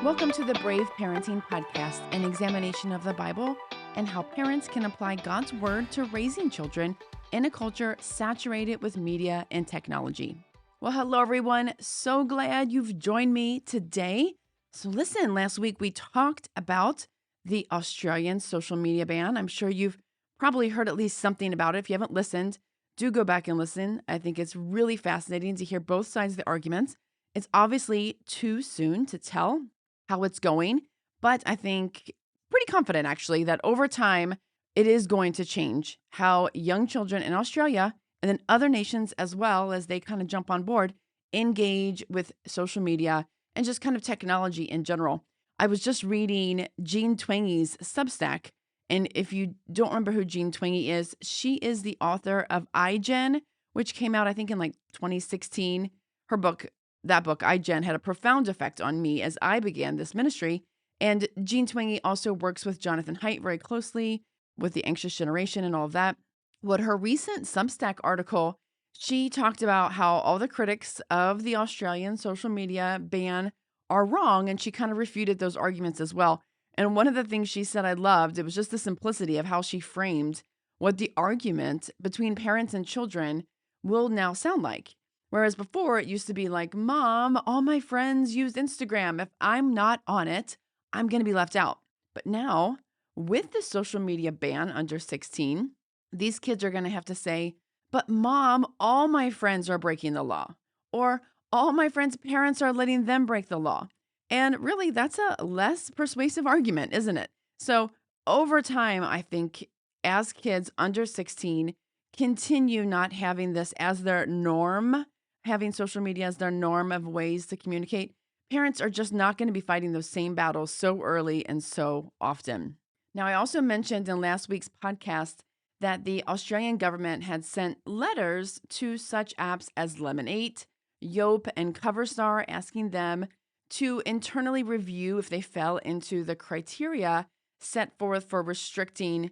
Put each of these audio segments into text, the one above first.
Welcome to the Brave Parenting Podcast, an examination of the Bible and how parents can apply God's Word to raising children in a culture saturated with media and technology. Well, hello, everyone. So glad you've joined me today. So, listen, last week we talked about the Australian social media ban. I'm sure you've probably heard at least something about it. If you haven't listened, do go back and listen. I think it's really fascinating to hear both sides of the arguments. It's obviously too soon to tell how it's going, but I think pretty confident actually that over time it is going to change how young children in Australia and then other nations as well as they kind of jump on board, engage with social media and just kind of technology in general. I was just reading Jean Twenge's Substack, and if you don't remember who Jean Twenge is, she is the author of iGen, which came out I think in like 2016. Her book That book, iGen, had a profound effect on me as I began this ministry. And Jean Twenge also works with Jonathan Haidt very closely with the anxious generation and all of that. What her recent Substack article, she talked about how all the critics of the Australian social media ban are wrong, and she kind of refuted those arguments as well. And one of the things she said I loved, it was just the simplicity of how she framed what the argument between parents and children will now sound like. Whereas before it used to be like, Mom, all my friends use Instagram. If I'm not on it, I'm going to be left out. But now, with the social media ban under 16, these kids are going to have to say, but Mom, all my friends are breaking the law. Or all my friends' parents are letting them break the law. And really, that's a less persuasive argument, isn't it? So over time, I think as kids under 16 continue not having this as their norm, having social media as their norm of ways to communicate, parents are just not going to be fighting those same battles so early and so often. Now, I also mentioned in last week's podcast that the Australian government had sent letters to such apps as Lemon8, Yope, and Coverstar, asking them to internally review if they fell into the criteria set forth for restricting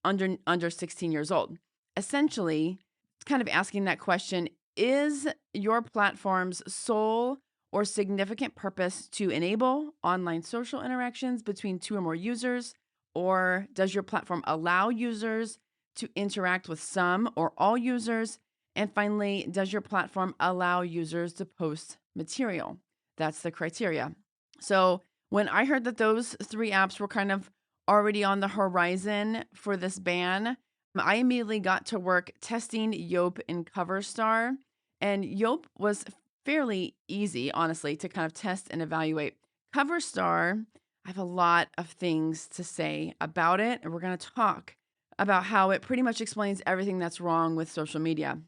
under 16 years old. Essentially, it's kind of asking that question, is your platform's sole or significant purpose to enable online social interactions between two or more users? Or does your platform allow users to interact with some or all users? And finally, does your platform allow users to post material? That's the criteria. So when I heard that those three apps were kind of already on the horizon for this ban, I immediately got to work testing Yope and Coverstar. And Yope was fairly easy, honestly, to kind of test and evaluate. Coverstar, I have a lot of things to say about it, and we're going to talk about how it pretty much explains everything that's wrong with social media.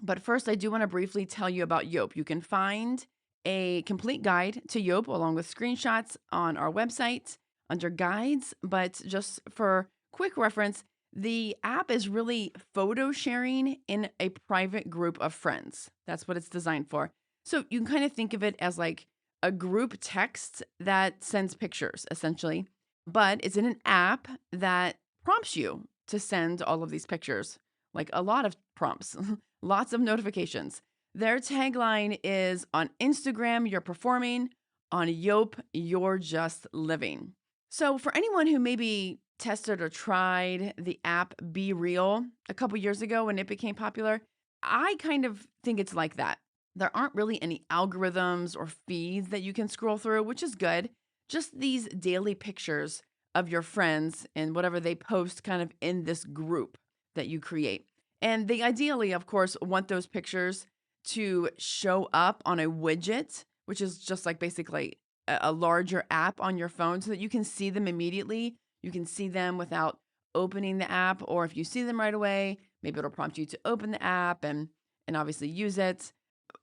But first, I do want to briefly tell you about Yope. You can find a complete guide to Yope along with screenshots on our website under guides. But just for quick reference, the app is really photo sharing in a private group of friends. That's what it's designed for. So you can kind of think of it as like a group text that sends pictures, essentially. But it's in an app that prompts you to send all of these pictures, like a lot of prompts, lots of notifications. Their tagline is, on Instagram, you're performing. On Yope, you're just living. So for anyone who maybe tested or tried the app Be Real a couple years ago when it became popular, I kind of think it's like that. There aren't really any algorithms or feeds that you can scroll through, which is good. Just these daily pictures of your friends and whatever they post kind of in this group that you create. And they ideally, of course, want those pictures to show up on a widget, which is just like basically a larger app on your phone so that you can see them immediately. You can see them without opening the app, or if you see them right away, maybe it'll prompt you to open the app and obviously use it.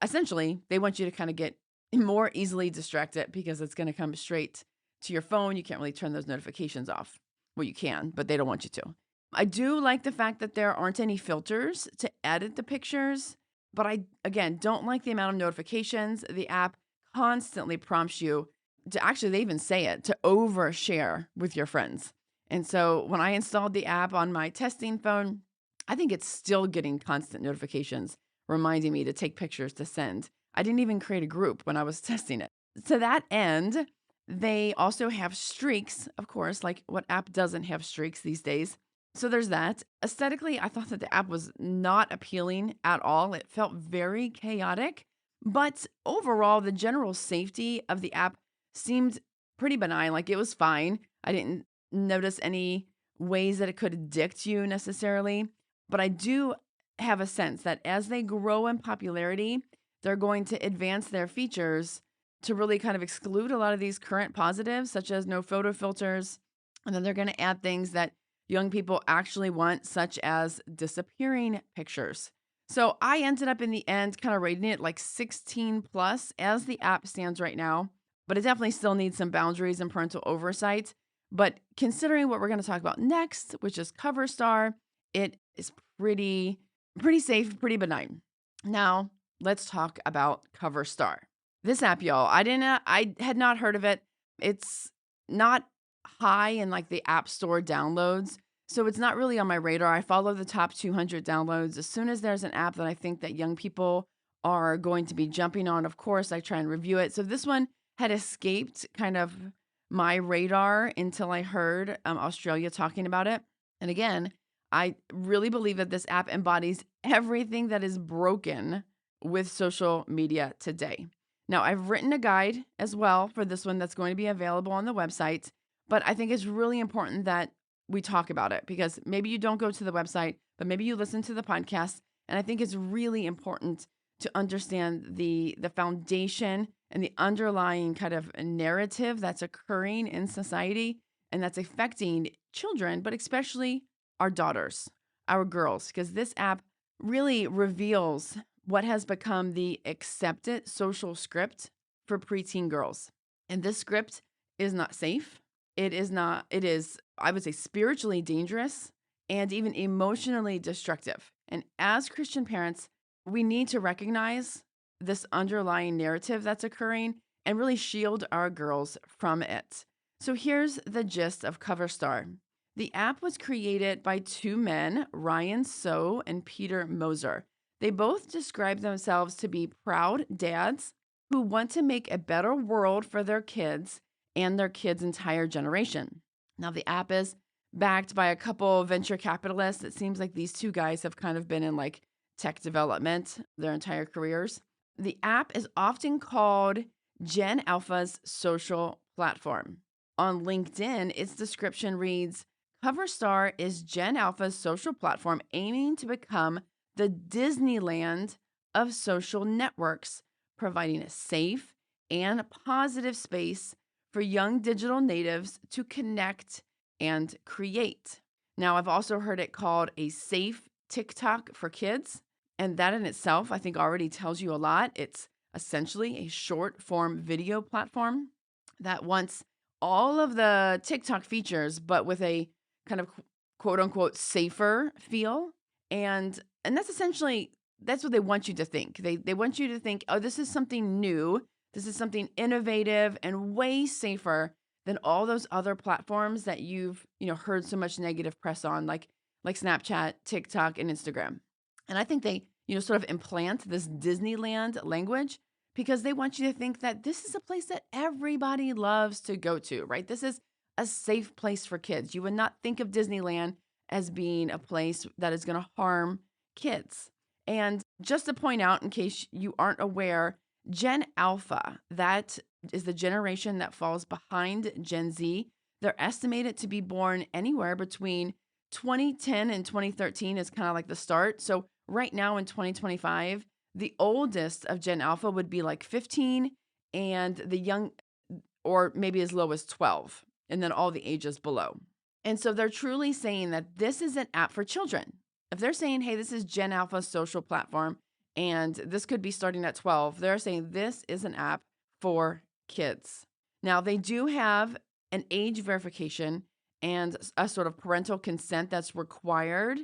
Essentially, they want you to kind of get more easily distracted because it's going to come straight to your phone. You can't really turn those notifications off. Well, you can, but they don't want you to. I do like the fact that there aren't any filters to edit the pictures, but I, again, don't like the amount of notifications. The app constantly prompts you to actually, they even say it, to overshare with your friends. And so when I installed the app on my testing phone, I think it's still getting constant notifications reminding me to take pictures to send. I didn't even create a group when I was testing it. To that end, They also have streaks, of course, like what app doesn't have streaks these days? So there's that. Aesthetically, I thought that the app was not appealing at all. It felt very chaotic, but overall, the general safety of the app seemed pretty benign. Like it was fine. I didn't notice any ways that it could addict you necessarily, but I do have a sense that as they grow in popularity, they're going to advance their features to really kind of exclude a lot of these current positives, such as no photo filters. And then they're going to add things that young people actually want, such as disappearing pictures. So I ended up in the end kind of rating it like 16 plus as the app stands right now, but it definitely still needs some boundaries and parental oversight. But considering what we're going to talk about next, which is Coverstar, it is pretty safe, pretty benign. Now, let's talk about Coverstar. This app, y'all, I had not heard of it. It's not high in like the App Store downloads, so it's not really on my radar. I follow the top 200 downloads. As soon as there's an app that I think that young people are going to be jumping on, of course, I try and review it. So this one had escaped kind of my radar until I heard Australia talking about it. And again, I really believe that this app embodies everything that is broken with social media today. Now, I've written a guide as well for this one that's going to be available on the website, but I think it's really important that we talk about it because maybe you don't go to the website, but maybe you listen to the podcast. And I think it's really important to understand the foundation and the underlying kind of narrative that's occurring in society and that's affecting children, but especially our daughters, our girls, because this app really reveals what has become the accepted social script for preteen girls. And this script is not safe. It is, I would say, spiritually dangerous and even emotionally destructive. And as Christian parents, we need to recognize this underlying narrative that's occurring and really shield our girls from it. So here's the gist of Coverstar. The app was created by two men, Ryan So and Peter Moser. They both describe themselves to be proud dads who want to make a better world for their kids and their kids' entire generation. Now, the app is backed by a couple of venture capitalists. It seems like these two guys have kind of been in like tech development their entire careers. The app is often called Gen Alpha's social platform. On LinkedIn, its description reads, Coverstar is Gen Alpha's social platform aiming to become the Disneyland of social networks, providing a safe and positive space for young digital natives to connect and create. Now, I've also heard it called a safe TikTok for kids, and that in itself, I think, already tells you a lot. It's essentially a short form video platform that wants all of the TikTok features, but with a kind of quote unquote safer feel. And that's essentially, that's what they want you to think. They want you to think, oh, this is something new. This is something innovative and way safer than all those other platforms that you've, heard so much negative press on, like Snapchat, TikTok, and Instagram. And I think they, sort of implant this Disneyland language because they want you to think that this is a place that everybody loves to go to, right? This is a safe place for kids. You would not think of Disneyland as being a place that is going to harm kids. And just to point out, in case you aren't aware, Gen Alpha, that is the generation that falls behind Gen Z. They're estimated to be born anywhere between 2010 and 2013 is kind of like the start. So right now in 2025, the oldest of Gen Alpha would be like 15 and the young, or maybe as low as 12, and then all the ages below. And so they're truly saying that this is an app for children. If they're saying, hey, this is Gen Alpha's social platform, and this could be starting at 12, they're saying this is an app for kids. Now, they do have an age verification and a sort of parental consent that's required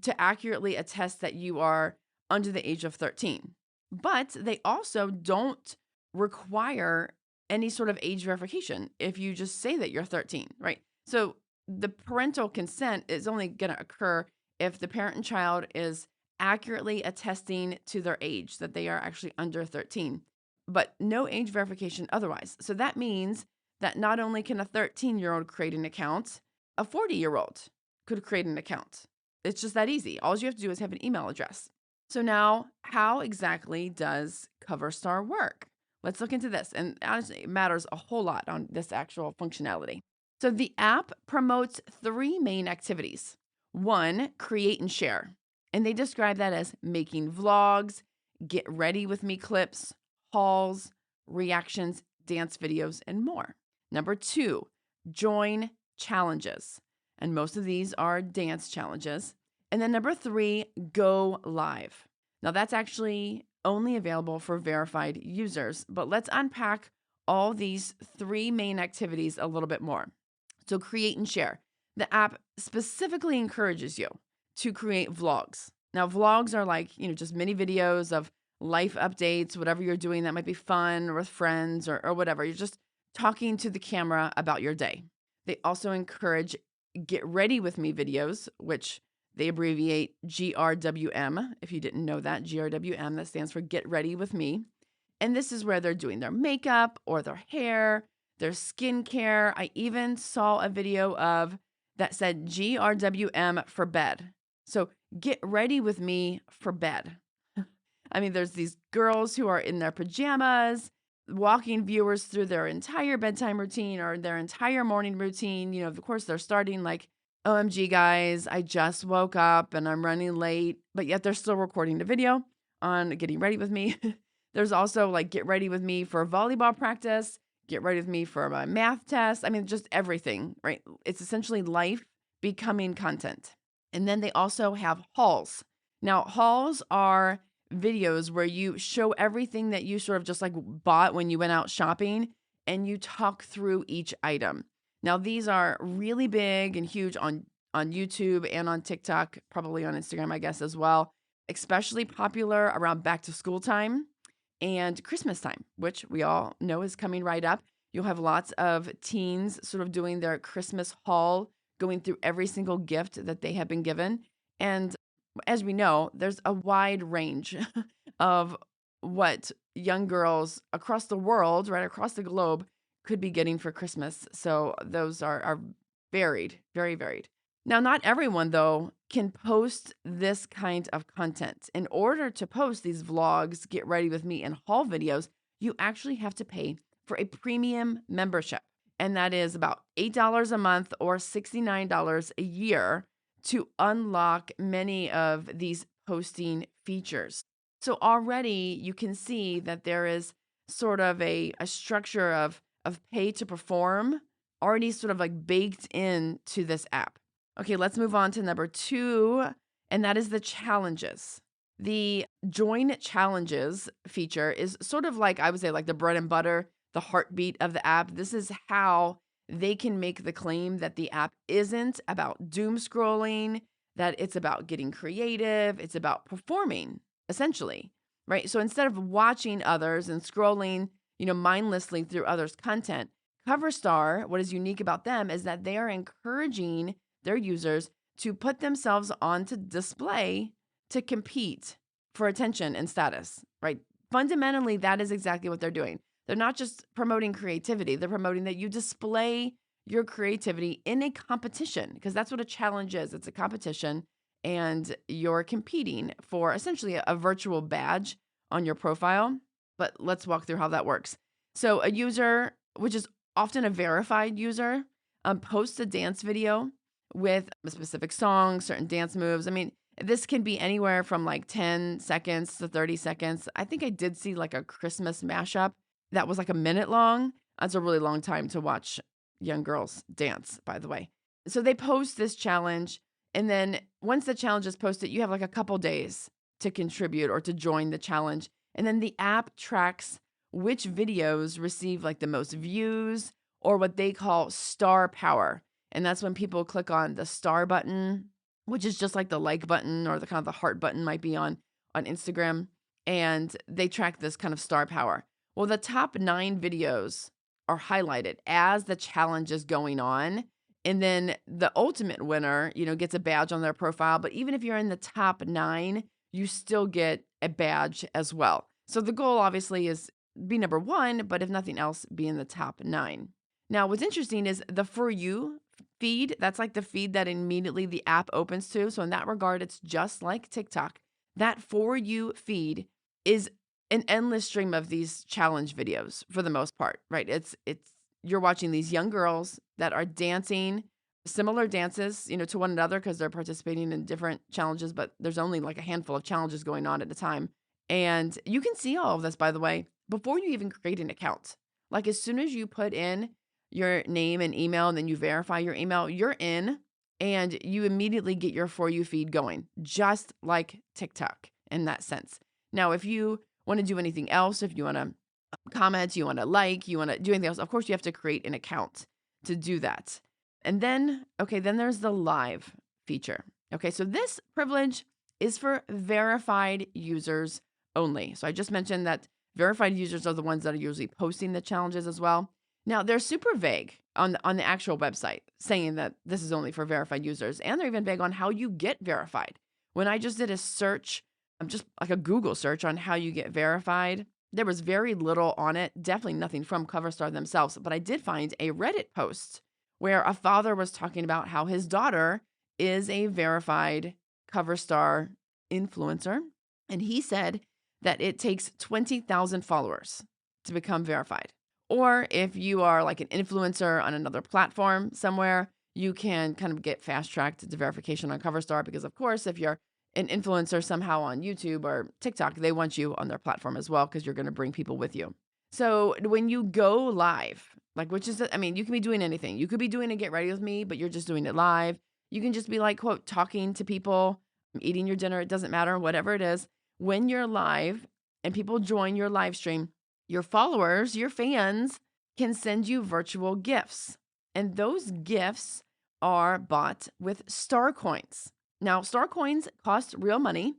to accurately attest that you are under the age of 13. But they also don't require any sort of age verification if you just say that you're 13, right? So the parental consent is only going to occur if the parent and child is accurately attesting to their age, that they are actually under 13, but no age verification otherwise. So that means that not only can a 13-year-old create an account, a 40-year-old could create an account. It's just that easy. All you have to do is have an email address. So now, how exactly does Coverstar work? Let's look into this. And honestly, it matters a whole lot on this actual functionality. So the app promotes three main activities. One, create and share. And they describe that as making vlogs, get ready with me clips, hauls, reactions, dance videos, and more. Number two, join challenges. And most of these are dance challenges. And then number three, go live. Now that's actually only available for verified users, but let's unpack all these three main activities a little bit more. So create and share. The app specifically encourages you to create vlogs. Now vlogs are like, just mini videos of life updates, whatever you're doing that might be fun or with friends or whatever. You're just talking to the camera about your day. They also encourage get ready with me videos, which they abbreviate GRWM. If you didn't know that, GRWM, that stands for get ready with me. And this is where they're doing their makeup or their hair, their skincare. I even saw a video that said GRWM for bed. So get ready with me for bed. I mean, there's these girls who are in their pajamas, walking viewers through their entire bedtime routine or their entire morning routine. Of course, they're starting like, OMG, guys, I just woke up and I'm running late, but yet they're still recording the video on getting ready with me. There's also like, get ready with me for volleyball practice, get ready with me for my math test. I mean, just everything, right? It's essentially life becoming content. And then they also have hauls. Now, hauls are videos where you show everything that you sort of just like bought when you went out shopping and you talk through each item. Now, these are really big and huge on YouTube and on TikTok, probably on Instagram, I guess, as well, especially popular around back to school time and Christmas time, which we all know is coming right up. You'll have lots of teens sort of doing their Christmas haul, going through every single gift that they have been given. And as we know, there's a wide range of what young girls across the world, right across the globe, could be getting for Christmas. So those are varied, very varied. Now, not everyone, though, can post this kind of content. In order to post these vlogs, get ready with me, and haul videos, you actually have to pay for a premium membership. And that is about $8 a month or $69 a year to unlock many of these posting features. So already you can see that there is sort of a structure of pay to perform already sort of like baked into this app. Okay, let's move on to number two, and that is the challenges. The join challenges feature is sort of like, I would say, like the bread and butter, the heartbeat of the app. This is how they can make the claim that the app isn't about doom scrolling, that it's about getting creative, it's about performing, essentially, right? So instead of watching others and scrolling, mindlessly through others' content, Coverstar, what is unique about them is that they are encouraging their users to put themselves onto display to compete for attention and status, right? Fundamentally, that is exactly what they're doing. They're not just promoting creativity, they're promoting that you display your creativity in a competition, because that's what a challenge is. It's a competition, and you're competing for essentially a virtual badge on your profile. But let's walk through how that works. So a user, which is often a verified user, posts a dance video with a specific song, certain dance moves. I mean, this can be anywhere from like 10 seconds to 30 seconds. I think I did see like a Christmas mashup that was like a minute long. That's a really long time to watch young girls dance, by the way. So they post this challenge. And then once the challenge is posted, you have like a couple days to contribute or to join the challenge. And then the app tracks which videos receive like the most views or what they call star power. And that's when people click on the star button, which is just like the like button or the kind of the heart button might be on Instagram. And they track this kind of star power. Well, the top 9 videos are highlighted as the challenge is going on. And then the ultimate winner, gets a badge on their profile. But even if you're in the top 9, you still get a badge as well. So the goal obviously is be number 1, but if nothing else, be in the top 9. Now, what's interesting is the For You feed. That's like the feed that immediately the app opens to. So in that regard, it's just like TikTok. That For You feed is an endless stream of these challenge videos for the most part, right? It's you're watching these young girls that are dancing similar dances, to one another because they're participating in different challenges, but there's only like a handful of challenges going on at a time. And you can see all of this, by the way, before you even create an account. Like as soon as you put in your name and email and then you verify your email, you're in and you immediately get your For You feed going, just like TikTok in that sense. Now, if you want to do anything else, if you want to comment, you want to like, you want to do anything else, of course, you have to create an account to do that. And then, okay, then there's the live feature. Okay, so this privilege is for verified users only. So I just mentioned that verified users are the ones that are usually posting the challenges as well. Now, they're super vague on the actual website saying that this is only for verified users, and they're even vague on how you get verified. When I just did a search, just like a Google search on how you get verified, there was very little on it, definitely nothing from Coverstar themselves, but I did find a Reddit post where a father was talking about how his daughter is a verified Coverstar influencer, and he said that it takes 20,000 followers to become verified. Or if you are like an influencer on another platform somewhere, you can kind of get fast-tracked to verification on Coverstar because, of course, if you're an influencer somehow on YouTube or TikTok, they want you on their platform as well because you're going to bring people with you. So when you go live, like, which is, you can be doing anything. You could be doing a Get Ready With Me, but you're just doing it live. You can just be like, quote, talking to people, eating your dinner. It doesn't matter, whatever it is. When you're live and people join your live stream, your followers, your fans can send you virtual gifts. And those gifts are bought with star coins. Now, star coins cost real money.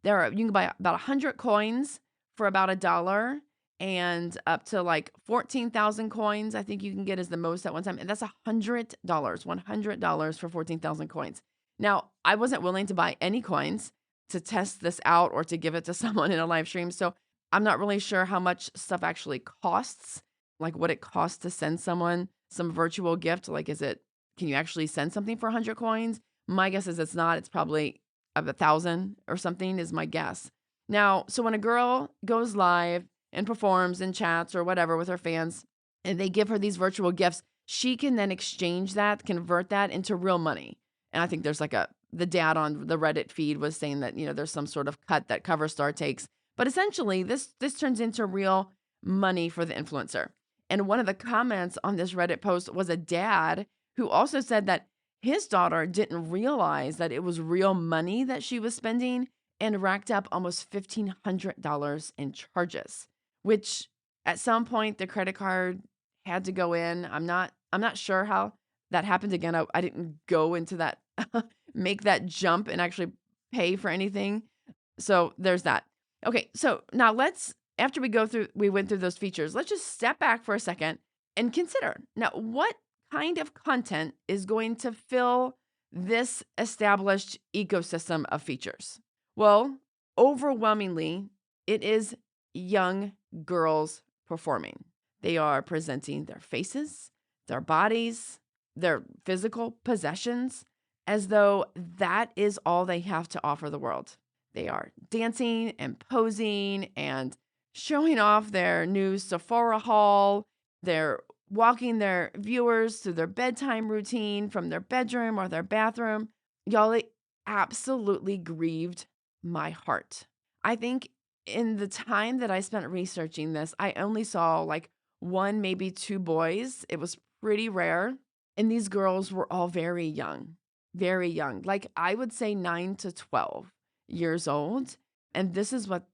You can buy about 100 coins for about $1 and up to like 14,000 coins. I think you can get as the most at one time. And that's $100 for 14,000 coins. Now, I wasn't willing to buy any coins to test this out or to give it to someone in a live stream. So I'm not really sure how much stuff actually costs, like what it costs to send someone some virtual gift. Like, can you actually send something for 100 coins? My guess is it's not. It's probably 1,000 or something is my guess. Now, so when a girl goes live and performs and chats or whatever with her fans, and they give her these virtual gifts, she can then exchange that, convert that into real money. And I think there's like the dad on the Reddit feed was saying that, there's some sort of cut that Coverstar takes. But essentially, this turns into real money for the influencer. And one of the comments on this Reddit post was a dad who also said that his daughter didn't realize that it was real money that she was spending and racked up almost $1,500 in charges, which at some point the credit card had to go in. I'm not sure how that happened again. I didn't go into that, make that jump and actually pay for anything. So there's that. Okay, so now after we went through those features, let's just step back for a second and consider now what kind of content is going to fill this established ecosystem of features. Well, overwhelmingly, it is young girls performing. They are presenting their faces, their bodies, their physical possessions as though that is all they have to offer the world. They are dancing and posing and showing off their new Sephora haul. They're walking their viewers through their bedtime routine from their bedroom or their bathroom. Y'all, it absolutely grieved my heart. I think in the time that I spent researching this, I only saw like one, maybe two boys. It was pretty rare. And these girls were all very young, like I would say 9 to 12 years old. And this is what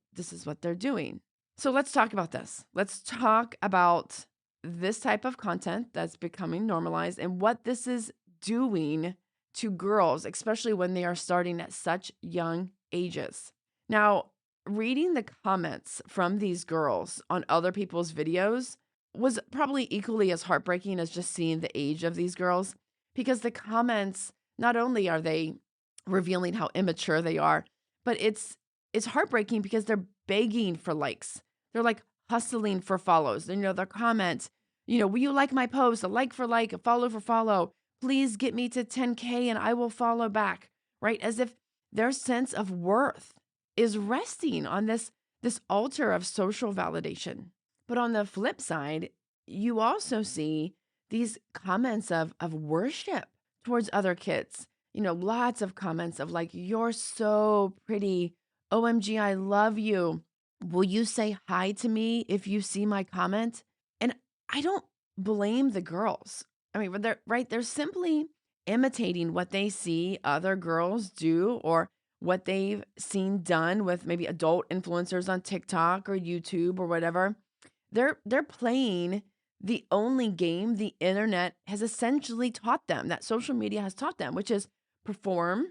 they're doing. So let's talk about this. Let's talk about this type of content that's becoming normalized and what this is doing to girls, especially when they are starting at such young ages. Now, reading the comments from these girls on other people's videos was probably equally as heartbreaking as just seeing the age of these girls, because the comments, not only are they revealing how immature they are, but it's heartbreaking because they're begging for likes. They're like hustling for follows. Their comments, Will you like my post? A like for like, a follow for follow. Please get me to 10K and I will follow back, right? As if their sense of worth is resting on this altar of social validation. But on the flip side, you also see these comments of worship towards other kids. Lots of comments of like, you're so pretty. OMG, I love you. Will you say hi to me if you see my comment? And I don't blame the girls. I mean, but they're right. They're simply imitating what they see other girls do or what they've seen done with maybe adult influencers on TikTok or YouTube or whatever. They're playing the only game the internet has essentially taught them, that social media has taught them, which is perform,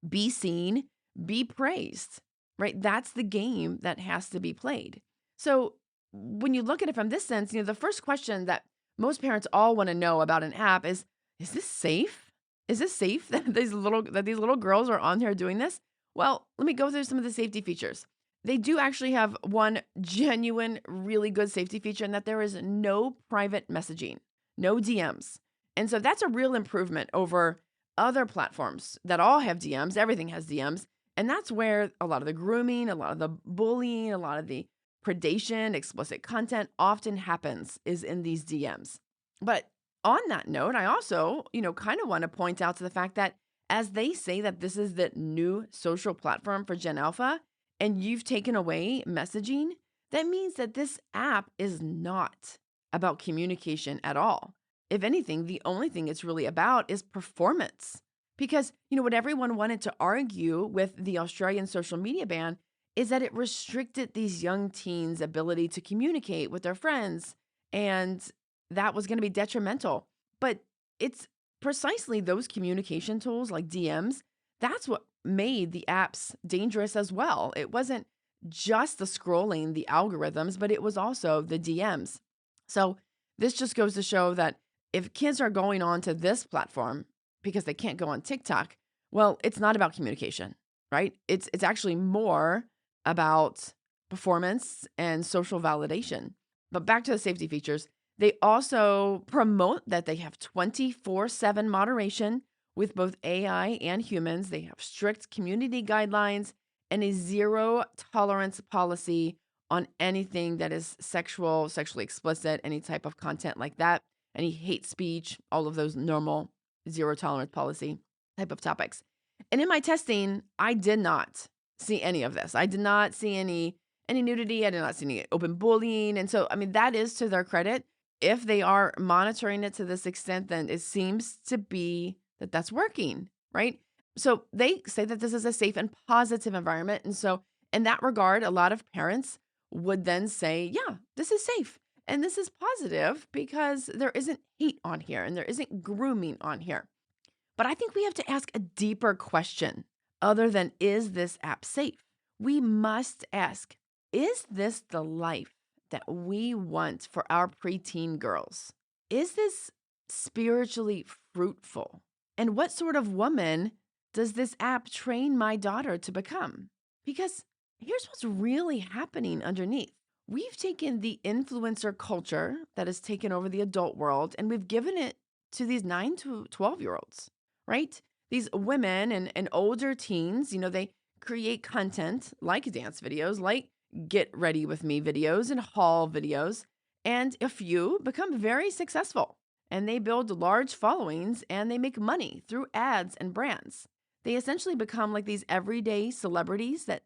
be seen, be praised, right? That's the game that has to be played. So when you look at it from this sense, the first question that most parents all want to know about an app is this safe? Is this safe that these little girls are on here doing this? Well, let me go through some of the safety features. They do actually have one genuine, really good safety feature, and that there is no private messaging, no DMs. And so that's a real improvement over other platforms that all have DMs. Everything has DMs. And that's where a lot of the grooming, a lot of the bullying, a lot of the predation, explicit content often happens is in these DMs. But on that note, I also, kind of want to point out to the fact that as they say that this is the new social platform for Gen Alpha, and you've taken away messaging, that means that this app is not about communication at all. If anything, the only thing it's really about is performance. Because, what everyone wanted to argue with the Australian social media ban is that it restricted these young teens' ability to communicate with their friends, and that was going to be detrimental. But it's precisely those communication tools like DMs, that's what made the apps dangerous as well. It wasn't just the scrolling, the algorithms, but it was also the DMs. So this just goes to show that if kids are going on to this platform because they can't go on TikTok, well, it's not about communication, right? It's actually more about performance and social validation. But back to the safety features, they also promote that they have 24/7 moderation with both AI and humans. They have strict community guidelines and a zero tolerance policy on anything that is sexually explicit, any type of content like that, any hate speech, all of those normal zero tolerance policy type of topics. And in my testing, I did not see any of this. I did not see any nudity. I did not see any open bullying. And so, I mean, that is to their credit. If they are monitoring it to this extent, then it seems to be that that's working, right? So they say that this is a safe and positive environment. And so in that regard, a lot of parents would then say, yeah, this is safe and this is positive because there isn't hate on here and there isn't grooming on here. But I think we have to ask a deeper question other than, is this app safe? We must ask, is this the life that we want for our preteen girls? Is this spiritually fruitful? And what sort of woman does this app train my daughter to become? Because here's what's really happening underneath. We've taken the influencer culture that has taken over the adult world and we've given it to these 9 to 12-year-olds, right? These women and older teens, they create content like dance videos, like get ready with me videos and haul videos. And a few become very successful and they build large followings and they make money through ads and brands. They essentially become like these everyday celebrities that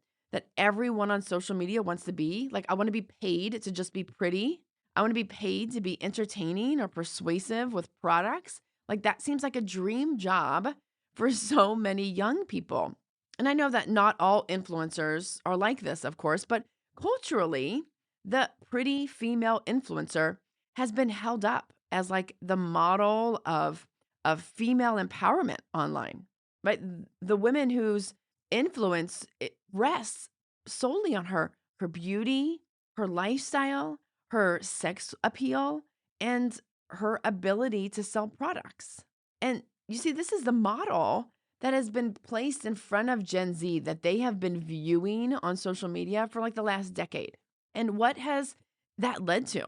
everyone on social media wants to be. Like, I want to be paid to just be pretty. I want to be paid to be entertaining or persuasive with products. Like, that seems like a dream job for so many young people. And I know that not all influencers are like this, of course, but culturally, the pretty female influencer has been held up as like the model of female empowerment online, right? The women whose influence it rests solely on her beauty, her lifestyle, her sex appeal, and her ability to sell products. And you see, this is the model that has been placed in front of Gen Z that they have been viewing on social media for like the last decade. And what has that led to?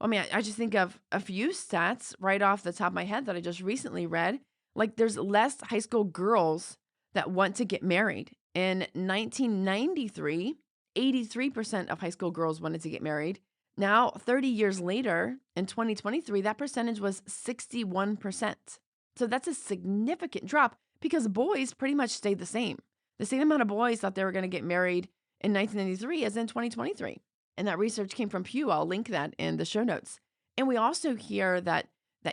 I mean, I just think of a few stats right off the top of my head that I just recently read. Like, there's less high school girls that want to get married. In 1993, 83% of high school girls wanted to get married. Now, 30 years later, in 2023, that percentage was 61%. So that's a significant drop because boys pretty much stayed the same. The same amount of boys thought they were going to get married in 1993 as in 2023. And that research came from Pew. I'll link that in the show notes. And we also hear that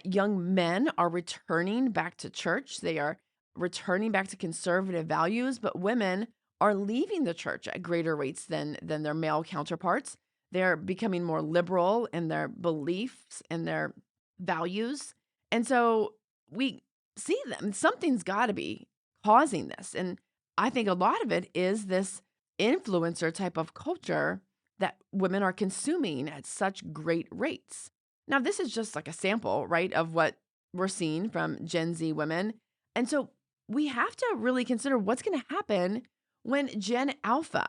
young men are returning back to church. They are returning back to conservative values, but women are leaving the church at greater rates than their male counterparts. They're becoming more liberal in their beliefs and their values. And so we see them. Something's got to be causing this. And I think a lot of it is this influencer type of culture that women are consuming at such great rates. Now, this is just like a sample, right, of what we're seeing from Gen Z women. And so we have to really consider what's going to happen when Gen Alpha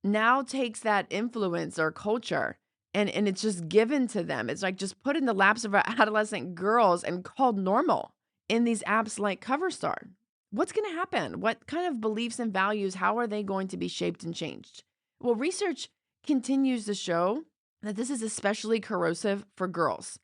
now takes that influencer culture and it's just given to them. It's like just put in the laps of our adolescent girls and called normal in these apps like Coverstar. What's going to happen? What kind of beliefs and values, how are they going to be shaped and changed? Well, research continues to show that this is especially corrosive for girls.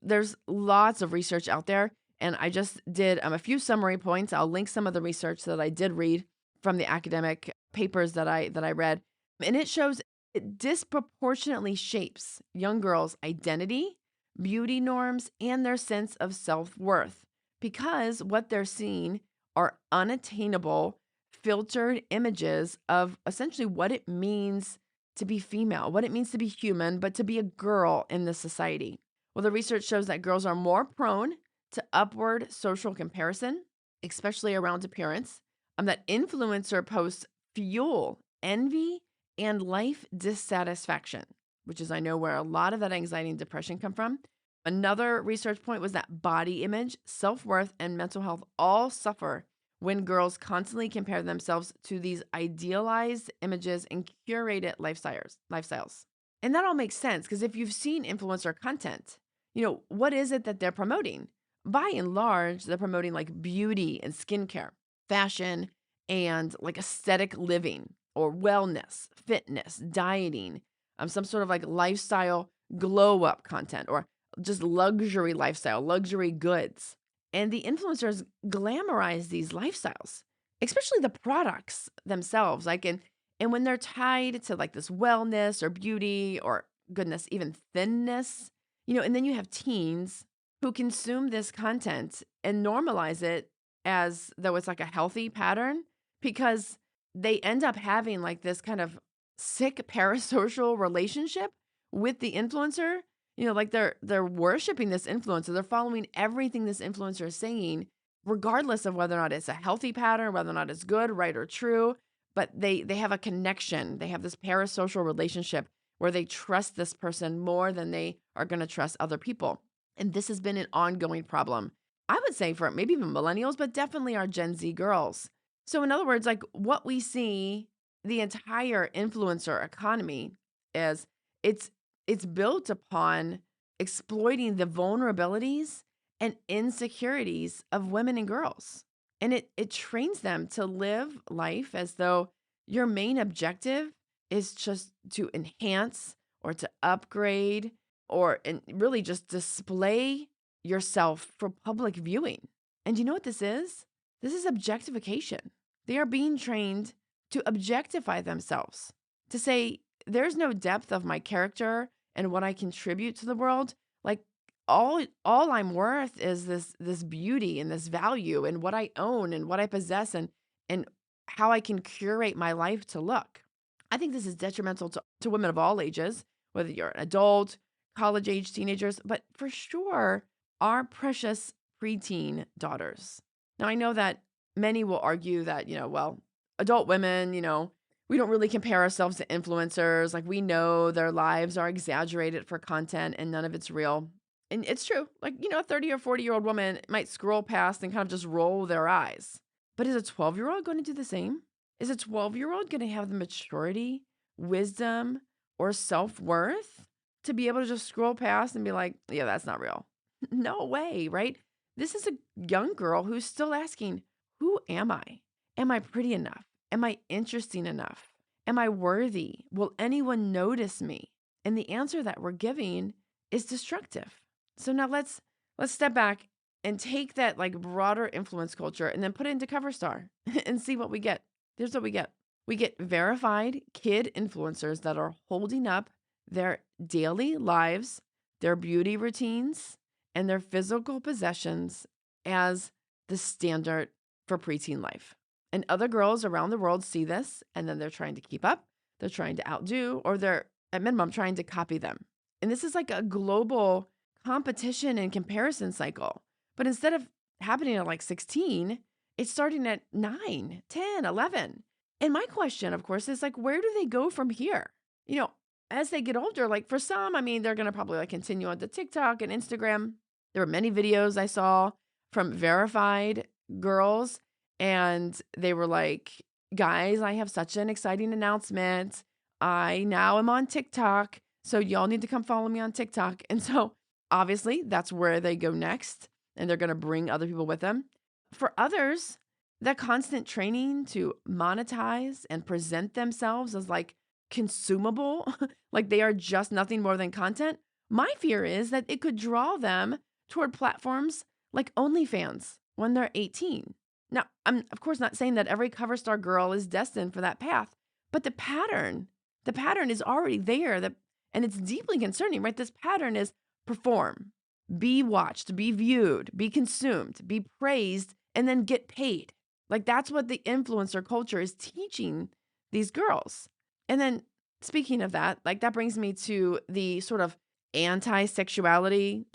There's lots of research out there, and I just did a few summary points. I'll link some of the research that I did read from the academic papers that I read, and it shows it disproportionately shapes young girls' identity, beauty norms, and their sense of self-worth because what they're seeing are unattainable, filtered images of essentially what it means to be female, what it means to be human, but to be a girl in this society. Well, the research shows that girls are more prone to upward social comparison, especially around appearance, that influencer posts fuel envy and life dissatisfaction, which is, I know, where a lot of that anxiety and depression come from. Another research point was that body image, self-worth, and mental health all suffer when girls constantly compare themselves to these idealized images and curated lifestyles. And that all makes sense because if you've seen influencer content, what is it that they're promoting? By and large, they're promoting like beauty and skincare, fashion, and like aesthetic living or wellness, fitness, dieting, some sort of like lifestyle glow up content or just luxury lifestyle, luxury goods. And the influencers glamorize these lifestyles, especially the products themselves. And when they're tied to like this wellness or beauty or goodness, even thinness, and then you have teens who consume this content and normalize it as though it's like a healthy pattern because they end up having like this kind of sick parasocial relationship with the influencer. Like they're worshiping this influencer. They're following everything this influencer is saying, regardless of whether or not it's a healthy pattern, whether or not it's good, right, or true. But they have a connection. They have this parasocial relationship where they trust this person more than they are going to trust other people. And this has been an ongoing problem, I would say, for maybe even millennials, but definitely our Gen Z girls. So in other words, like what we see, the entire influencer economy is it's built upon exploiting the vulnerabilities and insecurities of women and girls. And it trains them to live life as though your main objective is just to enhance or to upgrade and really just display yourself for public viewing. And you know what this is? This is objectification. They are being trained to objectify themselves, to say, there's no depth of my character and what I contribute to the world. Like all I'm worth is this beauty and this value and what I own and what I possess and how I can curate my life to look. I think this is detrimental to women of all ages, whether you're an adult, college age teenagers, but for sure, our precious preteen daughters. Now, I know that many will argue that, adult women, we don't really compare ourselves to influencers. Like we know their lives are exaggerated for content and none of it's real. And it's true. Like, a 30 or 40-year-old woman might scroll past and kind of just roll their eyes. But is a 12-year-old going to do the same? Is a 12-year-old going to have the maturity, wisdom, or self-worth to be able to just scroll past and be like, yeah, that's not real. No way, right? This is a young girl who's still asking, who am I? Am I pretty enough? Am I interesting enough? Am I worthy? Will anyone notice me? And the answer that we're giving is destructive. So now let's step back and take that like broader influence culture and then put it into Coverstar and see what we get. Here's what we get. We get verified kid influencers that are holding up their daily lives, their beauty routines, and their physical possessions as the standard for preteen life. And other girls around the world see this, and then they're trying to keep up, they're trying to outdo, or they're at minimum trying to copy them. And this is like a global competition and comparison cycle. But instead of happening at like 16, it's starting at 9, 10, 11. And my question, of course, is like, where do they go from here? As they get older, like for some, I mean, they're going to probably like continue on to TikTok and Instagram. There were many videos I saw from verified girls, and they were like, guys, I have such an exciting announcement. I now am on TikTok, so y'all need to come follow me on TikTok. And so obviously that's where they go next, and they're going to bring other people with them. For others, that constant training to monetize and present themselves as like consumable, like they are just nothing more than content. My fear is that it could draw them toward platforms like OnlyFans when they're 18. Now, I'm of course not saying that every Coverstar girl is destined for that path, but the pattern is already there, and it's deeply concerning, right? This pattern is perform, be watched, be viewed, be consumed, be praised, and then get paid. Like that's what the influencer culture is teaching these girls. And then speaking of that, like that brings me to the sort of sexuality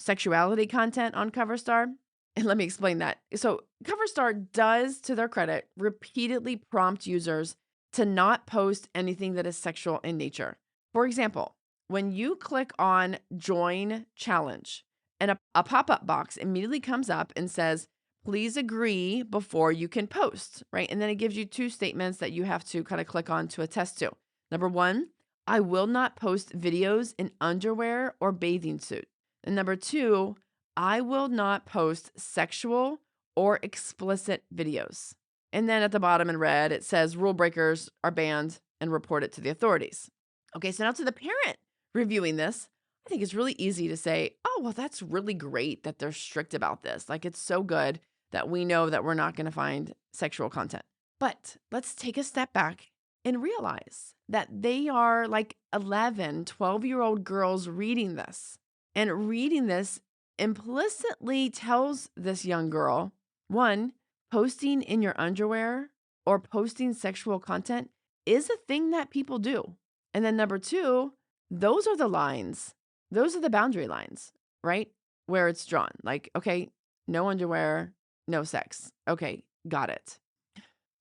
content on Coverstar. And let me explain that. So Coverstar does, to their credit, repeatedly prompt users to not post anything that is sexual in nature. For example, when you click on Join Challenge, and a pop-up box immediately comes up and says, please agree before you can post, right? And then it gives you 2 statements that you have to kind of click on to attest to. Number 1, I will not post videos in underwear or bathing suit. And number 2, I will not post sexual or explicit videos. And then at the bottom in red, it says rule breakers are banned and report it to the authorities. Okay, so now to the parent reviewing this, I think it's really easy to say, oh, well, that's really great that they're strict about this. Like it's so good that we know that we're not going to find sexual content. But let's take a step back and realize that they are like 11, 12-year-old girls reading this. And reading this implicitly tells this young girl, 1, posting in your underwear or posting sexual content is a thing that people do. And then number 2, those are the lines. Those are the boundary lines, right? Where it's drawn. Like, okay, no underwear, no sex. Okay, got it.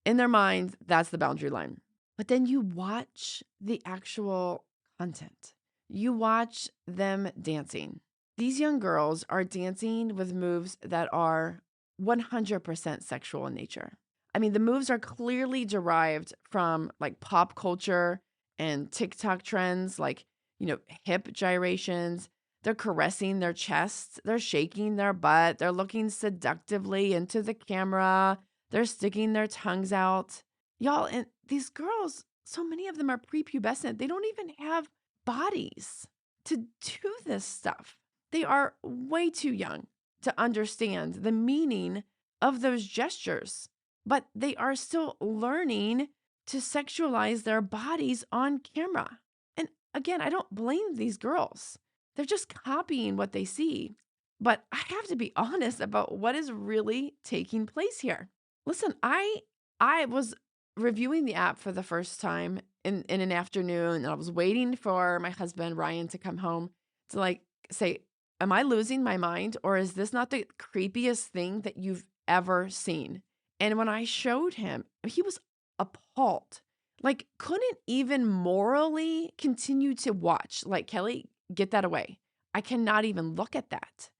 In their mind, that's the boundary line. But then you watch the actual content. You watch them dancing. These young girls are dancing with moves that are 100% sexual in nature. I mean, the moves are clearly derived from like pop culture and TikTok trends, like, hip gyrations. They're caressing their chests. They're shaking their butt. They're looking seductively into the camera. They're sticking their tongues out. Y'all, and these girls, so many of them are prepubescent. They don't even have bodies to do this stuff. They are way too young to understand the meaning of those gestures, but they are still learning to sexualize their bodies on camera. And again, I don't blame these girls. They're just copying what they see. But I have to be honest about what is really taking place here. Listen, I was reviewing the app for the first time in an afternoon, and I was waiting for my husband, Ryan, to come home to like say, am I losing my mind, or is this not the creepiest thing that you've ever seen? And when I showed him, he was appalled. Like, couldn't even morally continue to watch. Like, Kelly, get that away. I cannot even look at that.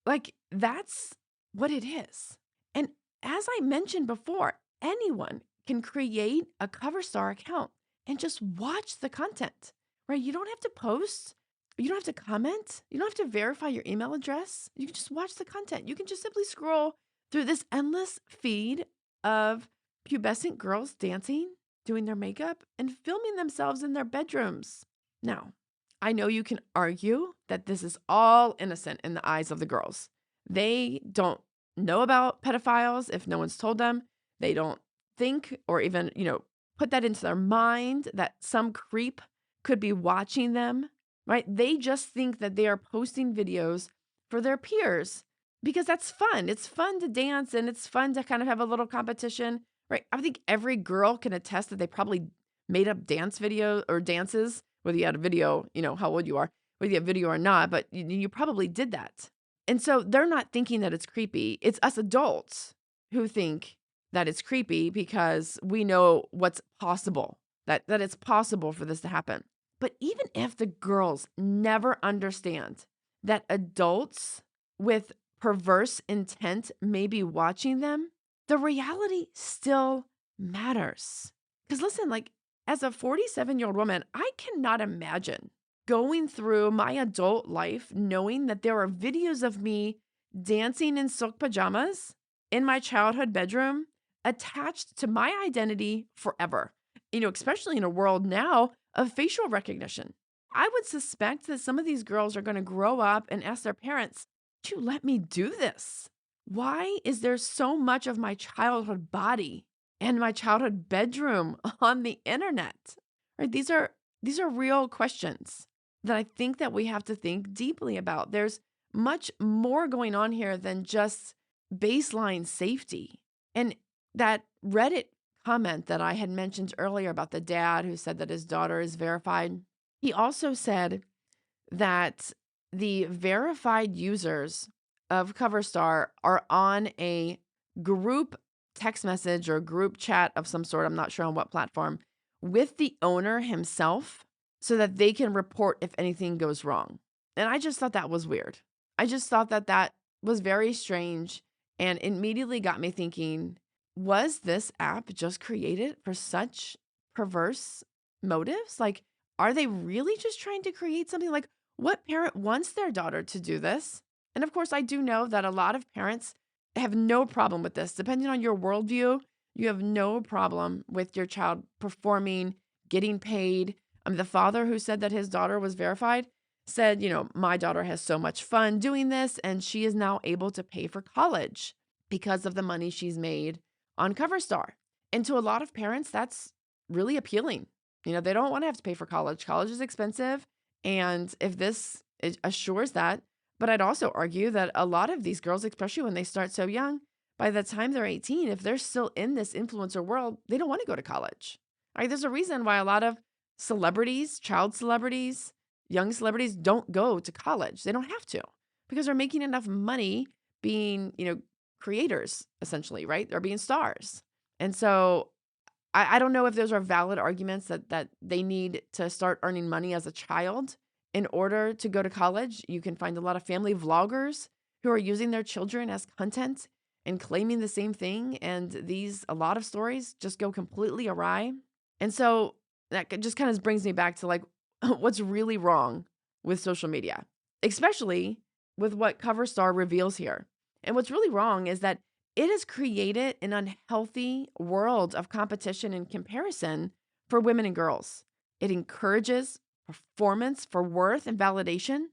Like, that's what it is. And as I mentioned before, anyone can create a Coverstar account and just watch the content, right? You don't have to post. But you don't have to comment. You don't have to verify your email address. You can just watch the content. You can just simply scroll through this endless feed of pubescent girls dancing, doing their makeup, and filming themselves in their bedrooms. Now, I know you can argue that this is all innocent in the eyes of the girls. They don't know about pedophiles if no one's told them. They don't think or even, put that into their mind that some creep could be watching them, right? They just think that they are posting videos for their peers because that's fun. It's fun to dance and it's fun to kind of have a little competition, right? I think every girl can attest that they probably made up dance video or dances, whether you had a video, how old you are, whether you have video or not, but you probably did that. And so they're not thinking that it's creepy. It's us adults who think that it's creepy because we know what's possible, that it's possible for this to happen. But even if the girls never understand that adults with perverse intent may be watching them, the reality still matters. Because listen, as a 47-year-old woman, I cannot imagine going through my adult life knowing that there are videos of me dancing in silk pajamas in my childhood bedroom attached to my identity forever, especially in a world now of facial recognition. I would suspect that some of these girls are going to grow up and ask their parents, "Did you let me do this? Why is there so much of my childhood body and my childhood bedroom on the internet?" Right? These are real questions that I think that we have to think deeply about. There's much more going on here than just baseline safety. And that Reddit comment that I had mentioned earlier about the dad who said that his daughter is verified, he also said that the verified users of Coverstar are on a group text message or group chat of some sort, I'm not sure on what platform, with the owner himself so that they can report if anything goes wrong. And I just thought that was weird. I just thought that was very strange and immediately got me thinking, was this app just created for such perverse motives? Are they really just trying to create something? What parent wants their daughter to do this? And of course, I do know that a lot of parents have no problem with this. Depending on your worldview, you have no problem with your child performing, getting paid. The father who said that his daughter was verified said, my daughter has so much fun doing this, and she is now able to pay for college because of the money she's made on Coverstar. And to a lot of parents, that's really appealing. They don't want to have to pay for college. College is expensive. And if this assures that, but I'd also argue that a lot of these girls, especially when they start so young, by the time they're 18, if they're still in this influencer world, they don't want to go to college. Right? There's a reason why a lot of celebrities, child celebrities, young celebrities don't go to college. They don't have to because they're making enough money being, creators, essentially, right? They're being stars. And so I don't know if those are valid arguments that they need to start earning money as a child in order to go to college. You can find a lot of family vloggers who are using their children as content and claiming the same thing. And a lot of stories just go completely awry. And so that just kind of brings me back to what's really wrong with social media, especially with what Coverstar reveals here. And what's really wrong is that it has created an unhealthy world of competition and comparison for women and girls. It encourages performance for worth and validation.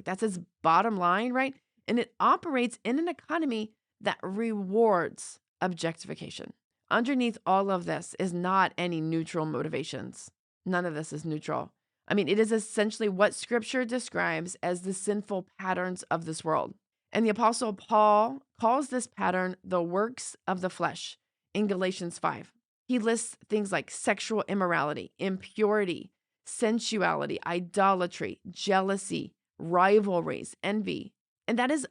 That's its bottom line, right? And it operates in an economy that rewards objectification. Underneath all of this is not any neutral motivations. None of this is neutral. It is essentially what Scripture describes as the sinful patterns of this world. And the Apostle Paul calls this pattern the works of the flesh in Galatians 5. He lists things like sexual immorality, impurity, sensuality, idolatry, jealousy, rivalries, envy. And that is,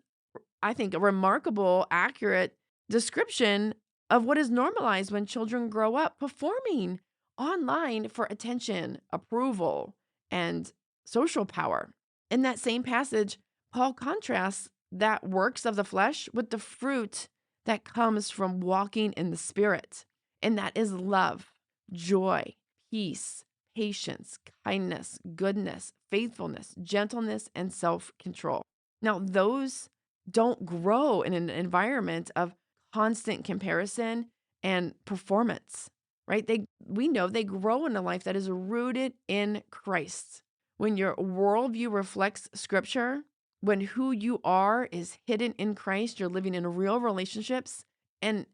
I think, a remarkable, accurate description of what is normalized when children grow up performing online for attention, approval, and social power. In that same passage, Paul contrasts that works of the flesh with the fruit that comes from walking in the Spirit. And that is love, joy, peace, patience, kindness, goodness, faithfulness, gentleness, and self-control. Now, those don't grow in an environment of constant comparison and performance, right? We know they grow in a life that is rooted in Christ. When your worldview reflects Scripture, when who you are is hidden in Christ, you're living in real relationships and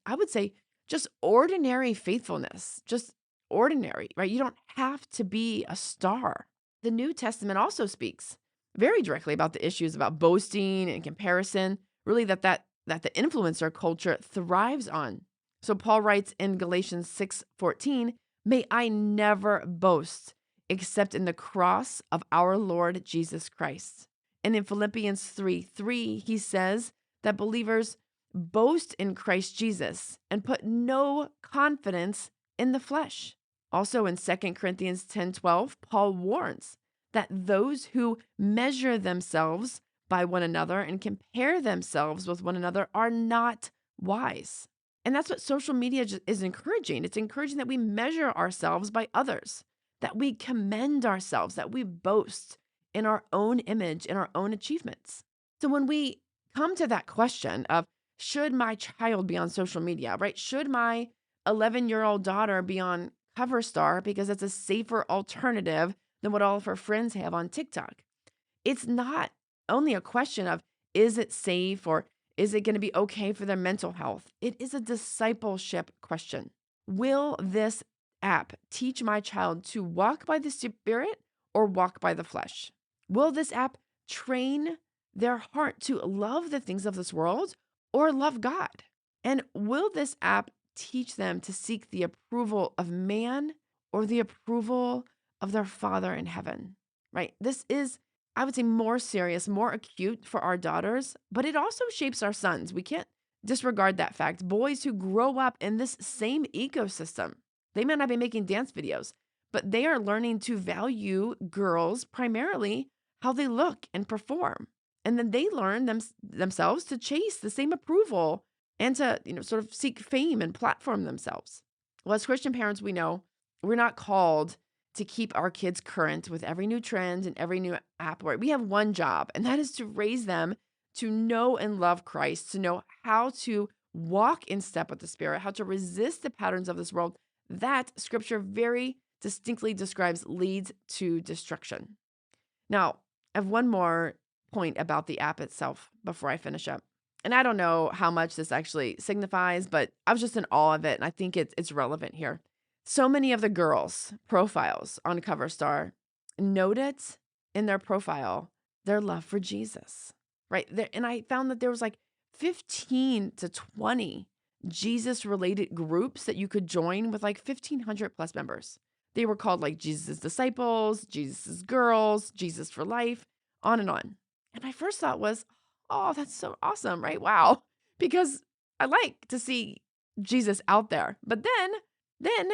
I would say just ordinary faithfulness, just ordinary, right? You don't have to be a star. The New Testament also speaks very directly about the issues about boasting and comparison, really that the influencer culture thrives on. So Paul writes in Galatians 6:14, "May I never boast except in the cross of our Lord Jesus Christ." And in Philippians 3:3, he says that believers boast in Christ Jesus and put no confidence in the flesh. Also in 2 Corinthians 10:12, Paul warns that those who measure themselves by one another and compare themselves with one another are not wise. And that's what social media is encouraging. It's encouraging that we measure ourselves by others, that we commend ourselves, that we boast in our own image, in our own achievements. So when we come to that question of, should my child be on social media, right? Should my 11-year-old daughter be on Coverstar because it's a safer alternative than what all of her friends have on TikTok? It's not only a question of, is it safe or is it going to be okay for their mental health? It is a discipleship question. Will this app teach my child to walk by the Spirit or walk by the flesh? Will this app train their heart to love the things of this world or love God? And will this app teach them to seek the approval of man or the approval of their Father in heaven, right? This is, I would say, more serious, more acute for our daughters, but it also shapes our sons. We can't disregard that fact. Boys who grow up in this same ecosystem, they might not be making dance videos, but they are learning to value girls primarily how they look and perform. And then they learn themselves to chase the same approval and to, sort of seek fame and platform themselves. Well, as Christian parents, we know we're not called to keep our kids current with every new trend and every new app. Right? We have one job, and that is to raise them to know and love Christ, to know how to walk in step with the Spirit, how to resist the patterns of this world that Scripture very distinctly describes leads to destruction. Now, I have one more point about the app itself before I finish up. And I don't know how much this actually signifies, but I was just in awe of it, and I think it's relevant here. So many of the girls' profiles on Coverstar noted in their profile their love for Jesus, right? And I found that there was like 15 to 20 Jesus-related groups that you could join with like 1,500 plus members. They were called like Jesus' disciples, Jesus' girls, Jesus for life, on and on. And my first thought was, oh, that's so awesome, right? Wow. Because I like to see Jesus out there. But then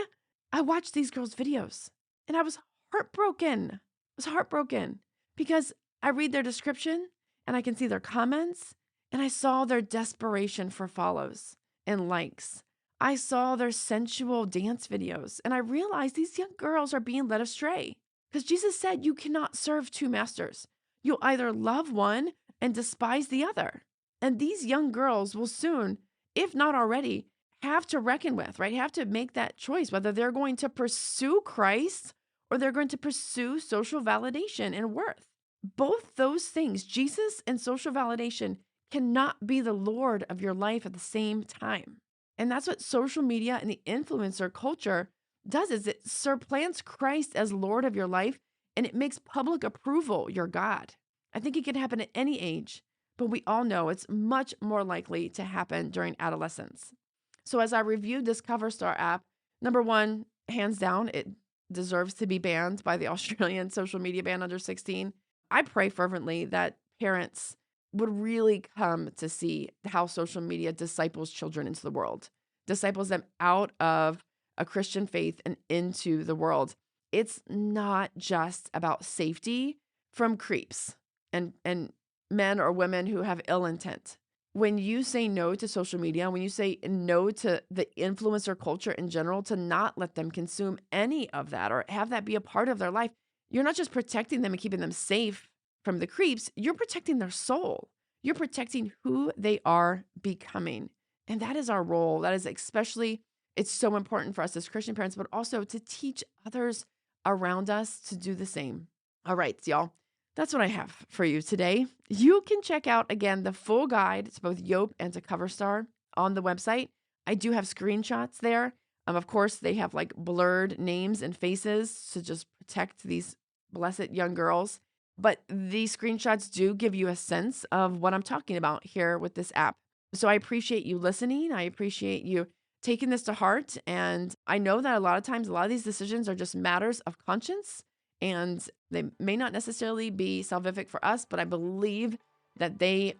I watched these girls' videos and I was heartbroken. I was heartbroken because I read their description and I can see their comments and I saw their desperation for follows and likes. I saw their sensual dance videos and I realized these young girls are being led astray because Jesus said you cannot serve two masters. You'll either love one and despise the other. And these young girls will soon, if not already, have to reckon with, right? Have to make that choice, whether they're going to pursue Christ or they're going to pursue social validation and worth. Both those things, Jesus and social validation, cannot be the Lord of your life at the same time. And that's what social media and the influencer culture does, is it supplants Christ as Lord of your life and it makes public approval your God. I think it can happen at any age, but we all know it's much more likely to happen during adolescence. So as I reviewed this Coverstar app, number one, hands down, it deserves to be banned by the Australian social media ban under 16. I pray fervently that parents would really come to see how social media disciples children into the world, disciples them out of a Christian faith and into the world. It's not just about safety from creeps and men or women who have ill intent. when you say no to social media, when you say no to the influencer culture in general, to not let them consume any of that or have that be a part of their life, you're not just protecting them and keeping them safe from the creeps, you're protecting their soul. You're protecting who they are becoming. And that is our role. That is especially, it's so important for us as Christian parents, but also to teach others around us to do the same. All right, y'all. That's what I have for you today. You can check out, again, the full guide to both Yope and to Coverstar on the website. I do have screenshots there. Of course, they have like blurred names and faces to just protect these blessed young girls. But these screenshots do give you a sense of what I'm talking about here with this app. So I appreciate you listening. I appreciate you taking this to heart. And I know that a lot of times, a lot of these decisions are just matters of conscience. And they may not necessarily be salvific for us, but I believe that they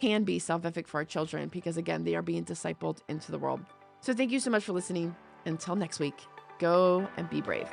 can be salvific for our children because, again, they are being discipled into the world. So thank you so much for listening. Until next week, go and be brave.